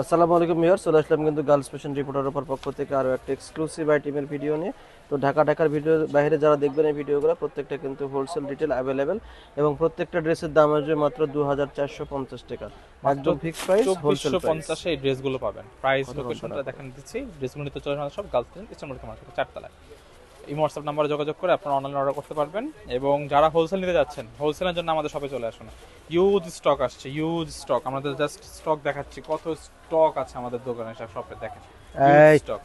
আসসালামু আলাইকুম ভিউয়ার্স, চলে আসলাম কিন্তু গার্লস ফ্যাশন রিপোর্টারের উপর পক্ষ থেকে আরও একটা এক্সক্লুসিভ আইটেমের ভিডিও নিয়ে। তো ঢাকার ভিডিও বাইরে যারা দেখবেন এই ভিডিওগুলো প্রত্যেকটা কিন্তু হোলসেল রিটেল অ্যাভেলেবেল এবং প্রত্যেকটা ড্রেসের দাম আসবে মাত্র 2450 টাকা, মাত্র একদম ফিক্সড প্রাইস, হোলসেল প্রাইস। 2450 এই ড্রেসগুলো পাবেন। প্রাইস কথা বলতে লোকেশনটা পারবো। দেখেন দিচ্ছি। ড্রেসগুলো নিতে চলে আসুন সব গার্লস ইস্টার্ন মার্কেট চারতলায়। এই হোয়াটসঅ্যাপ নাম্বারে যোগাযোগ করে আপনারা অনলাইনে অর্ডার করতে পারবেন। এবং যারা হোলসেল নিতে যাচ্ছেন, হোলসেলের জন্য আমাদের শপে চলে আসুন। ইউজ স্টক আসছে, ইউজ স্টক। আমাদের জাস্ট স্টক দেখাচ্ছি, কত স্টক আছে আমাদের দোকানে, সব শপে দেখেন ইউজ এই স্টক।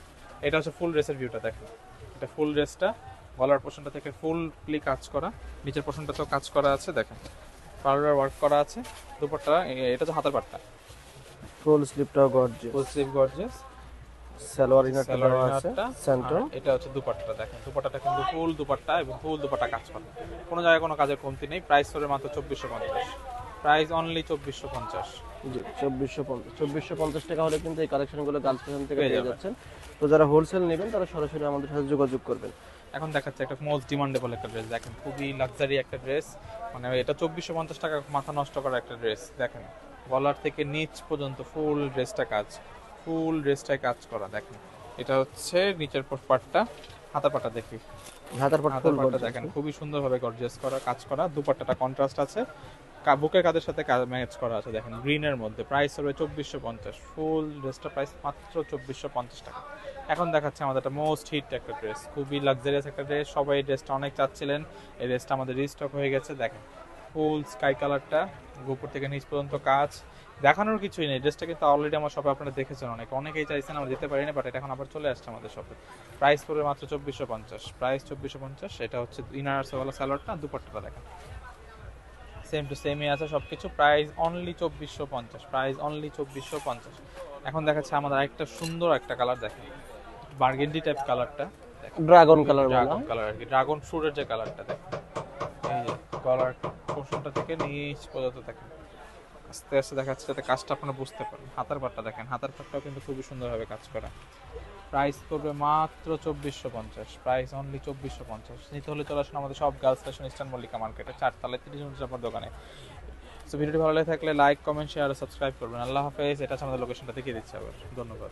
এটা হচ্ছে ফুল ড্রেসের ভিউটা দেখেন। এটা ফুল ড্রেসটা, গলার পোর্শনটা থেকে ফুল প্লি কাজ করা, নিচের পোর্শনটাতেও কাজ করা আছে দেখেন, পার্লার ওয়ার্ক করা আছে। দুপাট্টা, এটা হচ্ছে হাতের পাট্টা, ফুল স্লিপটাও gorgeous, full sleeve gorgeous. Salwar ইনারটা সালোয়ার দেওয়া আছে ইনারটা, সেন্টন। এটা হচ্ছে দুপাট্টা দেখেন। দুপাট্টাটা কিন্তু ফুল দুপাট্টা এবং ফুল দুপাট্টা কাজ করা, কোনো জায়গায় কোনো কাজের কমতি নেই। প্রাইস করে মাত্র 2450, প্রাইস অনলি 2450 জি, 2450 টাকা হলে কিন্তু এই কালেকশনগুলো গার্লস ফ্যাশন থেকে পেয়ে পেয়ে যাবেন। যাচ্ছেন। তো যারা হোলসেল নেবেন তারা সরাসরি আমাদের সাথে যোগাযোগ করবেন। এখন দেখাচ্ছে একটা মোস্ট ডিমান্ডেবল একটা ড্রেস দেখেন, খুবই লাক্সারি একটা ড্রেস। মানে এটা 2450 টাকা মাথা নষ্ট করা একটা ড্রেস দেখেন। গলার থেকে নিচ পর্যন্ত ফুল ড্রেসটা কাজ, ফুল ড্রেসটায় কাজ করা দেখেন। এটা হচ্ছে নিচের পার্টটা, হাতার পাটটা দেখি। হাতার পাট হাতার ফুল পাটটা গর্জিয়াস। দেখেন খুবই সুন্দরভাবে গর্জিয়াস করা, কাজ করা। দুপাট্টাটা কন্ট্রাস্ট আছে, বুকের কাদের সাথে ম্যাচ করা আছে দেখেন গ্রিনের মধ্যে। প্রাইস হবে 2450, ফুল ড্রেসটা প্রাইস মাত্র 2450 টাকা। এখন দেখাচ্ছে আমাদের একটা মোস্ট হিট একটা ড্রেস, খুবই লাক্সারিয়াস একটা ড্রেস। সবাই এই ড্রেসটা অনেক চাচ্ছিলেন, এই ড্রেসটা আমাদের রিস্টক হয়ে গেছে দেখেন। ফুল স্কাই কালারটা, উপর থেকে নিচ পর্যন্ত কাজ, দেখানোর কিছুই নেই। ড্রেসটা কিন্তু অলরেডি আমার শপে আপনারা দেখেছেন, অনেকেই চাইছেন, আমরা দিতে পারিনি, বাট এটা এখন আবার চলে আসছে আমাদের শপে। প্রাইস পড়বে মাত্র 2450, প্রাইস 2450। এটা হচ্ছে ইনার সালোয়ারটা, দুপাট্টাটা দেখেন সেম টু সেমই আছে সবকিছু। Price only 2450, price only 2450। এখন দেখাচ্ছে আমাদের আরেকটা সুন্দর একটা কালার দেখেন, বার্গেন্ডি টাইপ কালারটা, ড্রাগন কালার বলা ড্রাগন হয়। কালার আর কি, ড্রাগন ফ্রুটের যে কালারটা দেখেন। এই যে গলার পোর্শনটা থেকে নিচ পর্যন্ত দেখেন, আস্তে আস্তে দেখাচ্ছে যাতে কাজটা আপনারা বুঝতে পারেন। হাতার পাটটা দেখেন, হাতার পাটটাও কিন্তু খুবই সুন্দরভাবে কাজ করা। প্রাইস করবে মাত্র 2450, প্রাইস অনলি 2450। নিতে হলে চলে আসুন আমাদের সব গার্লস ফ্যাশন ইস্টার্ন মল্লিকা মার্কেটে চারতলায় 30 নম্বর দোকানে। সো ভিডিওটি ভালো লাগে থাকলে লাইক, কমেন্ট, শেয়ার আর সাবস্ক্রাইব করবেন। আল্লাহ হাফেজ। এটা হচ্ছে আমাদের লোকেশনটা দেখিয়ে দিচ্ছে আবার। ধন্যবাদ।